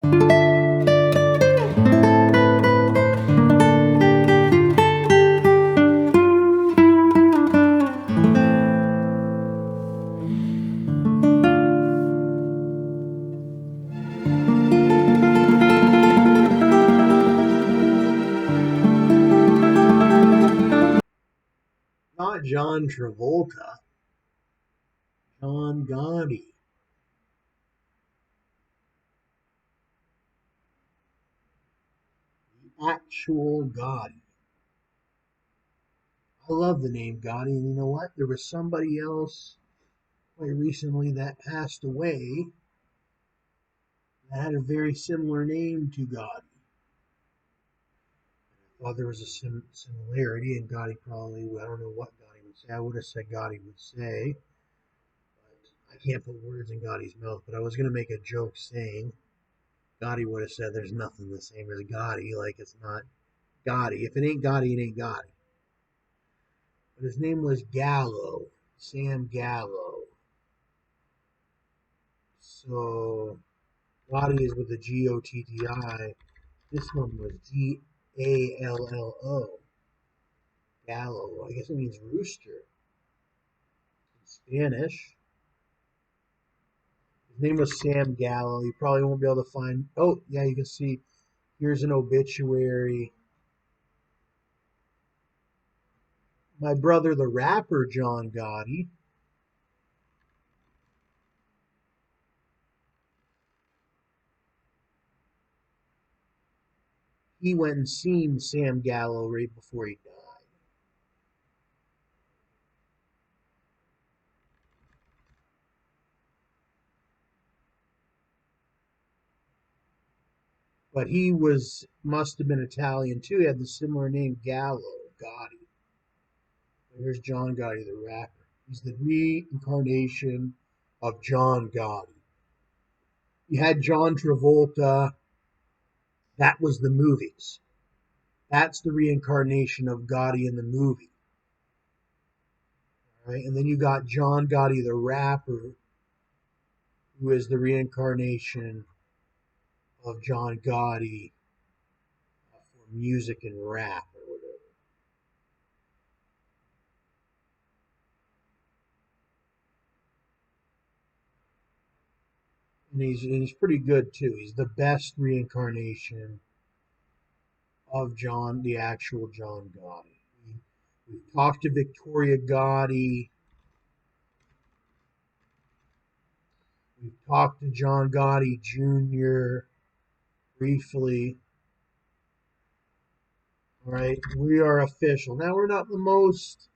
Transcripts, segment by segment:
Not John Travolta, John Gotti, the actual Gotti. I love the name Gotti, and you know what? There was somebody else quite recently that passed away that had a very similar name to Gotti. I thought there was a similarity, and Gotti probably, I don't know what Gotti would say. I would have said Gotti would say, but I can't put words in Gotti's mouth. But I was going to make a joke saying Gotti would have said there's nothing the same as Gotti, like it's not Gotti. If it ain't Gotti, it ain't Gotti. But his name was Gallo, Sam Gallo. So Gotti is with the Gotti. This one was Gallo. Gallo. I guess it means rooster in Spanish. His name was Sam Gallo. You probably won't be able to find. Oh, yeah, you can see. Here's an obituary. My brother, the rapper John Gotti, he went and seen Sam Gallo right before he died. But he must have been Italian too. He had the similar name Gallo, Gotti. Here's John Gotti, the rapper. He's the reincarnation of John Gotti. You had John Travolta. That was the movies. That's the reincarnation of Gotti in the movie. Right? And then you got John Gotti, the rapper, who is the reincarnation of John Gotti for music and rap or whatever. And he's pretty good too. He's the best reincarnation of John, the actual John Gotti. We've talked to Victoria Gotti. We've talked to John Gotti Jr. briefly. All right, we are official. Now we're not the most.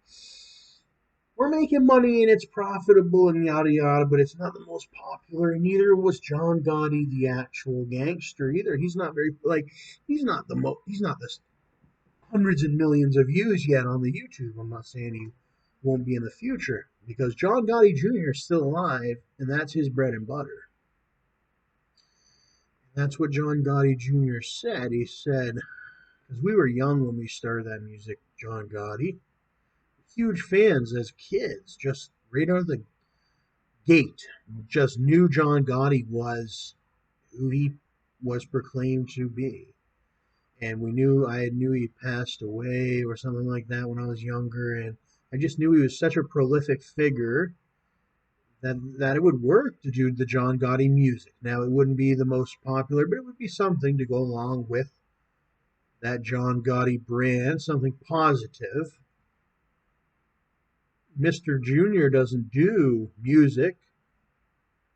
We're making money and it's profitable and yada yada, but it's not the most popular. And neither was John Gotti, the actual gangster, either. He's not very like. He's not the most. He's not the hundreds and millions of views yet on the YouTube. I'm not saying he won't be in the future because John Gotti Jr. is still alive, and that's his bread and butter. And that's what John Gotti Jr. said. He said, because we were young when we started that music, John Gotti, huge fans as kids, just right out of the gate, just knew John Gotti was who he was proclaimed to be. And I knew he passed away or something like that when I was younger, and I just knew he was such a prolific figure that it would work to do the John Gotti music. Now it wouldn't be the most popular, but it would be something to go along with that John Gotti brand, something positive. Mr. Jr. doesn't do music,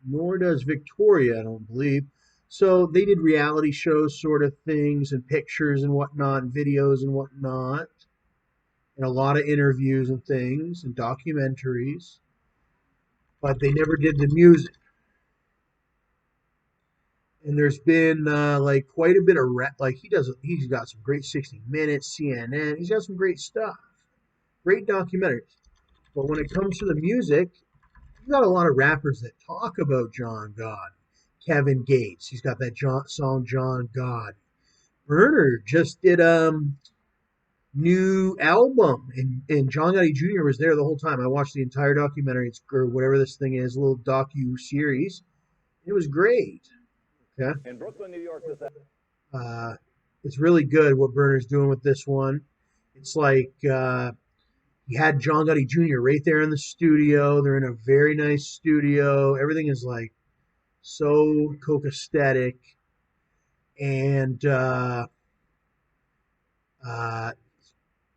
nor does Victoria, I don't believe. So they did reality shows, sort of things, and pictures and whatnot, and videos and whatnot, and a lot of interviews and things, and documentaries, but they never did the music. And there's been like quite a bit of like he's got some great 60 Minutes, CNN. He's got some great stuff, great documentaries. But when it comes to the music, you got a lot of rappers that talk about John God. Kevin Gates, he's got that song John God. Burner just did new album, and John Gotti Jr. was there the whole time. I watched the entire documentary, or whatever this thing is, a little docu series. It was great. Yeah. Uh, it's really good what Berner's doing with this one. It's like he had John Gotti Jr. right there in the studio. They're in a very nice studio. Everything is like so coke-aesthetic. And uh,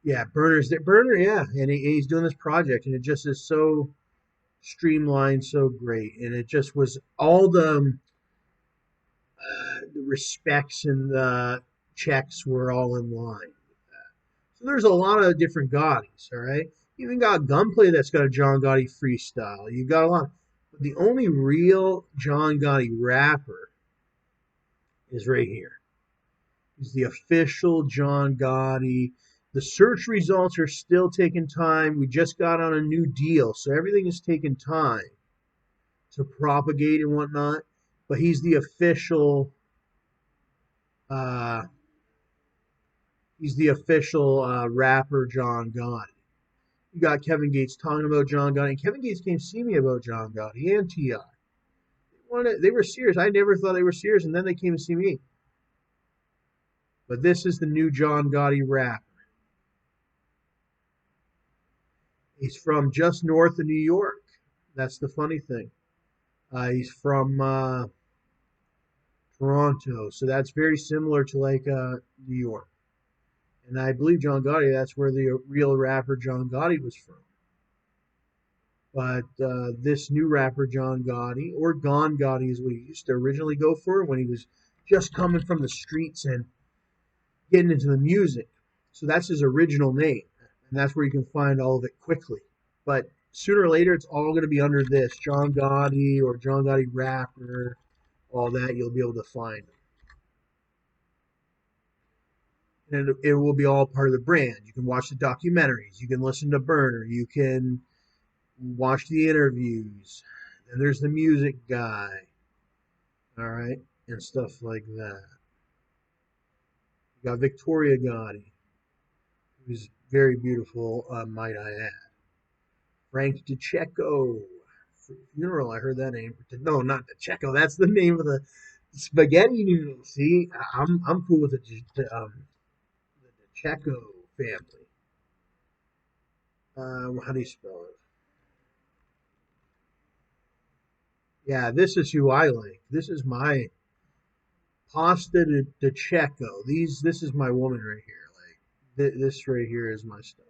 yeah, Berner, yeah, and he's doing this project, and it just is so streamlined, so great, and it just was all the respects and the checks were all in line. So there's a lot of different Gottis, all right. You even got Gunplay that's got a John Gotti freestyle. You got a lot, but the only real John Gotti rapper is right here. He's the official John Gotti. The search results are still taking time. We just got on a new deal, so everything is taking time to propagate and whatnot. But uh, he's the official rapper John Gotti. You got Kevin Gates talking about John Gotti, and Kevin Gates came see me about John Gotti and Ti. They were serious. I never thought they were serious, and then they came to see me. But this is the new John Gotti rapper. He's from just north of New York. That's the funny thing. He's from Toronto, so that's very similar to like New York. And I believe John Gotti, that's where the real rapper John Gotti was from. But this new rapper John Gotti, or Gon Gotti is what he used to originally go for when he was just coming from the streets and getting into the music. So that's his original name, and that's where you can find all of it quickly. But sooner or later, it's all going to be under this John Gotti or John Gotti rapper, all that you'll be able to find. And it will be all part of the brand. You can watch the documentaries, you can listen to Burner, you can watch the interviews, and there's the music guy, all right, and stuff like that. You got Victoria Gotti, who's very beautiful, might I add. Frank DiCecco, funeral, I heard that name. No, not DiCecco, that's the name of the spaghetti noodle. See, I'm cool with the DiCecco family. How do you spell it? Yeah, this is who I like. This is my pasta de Checo. This is my woman right here. Like this right here is my stuff.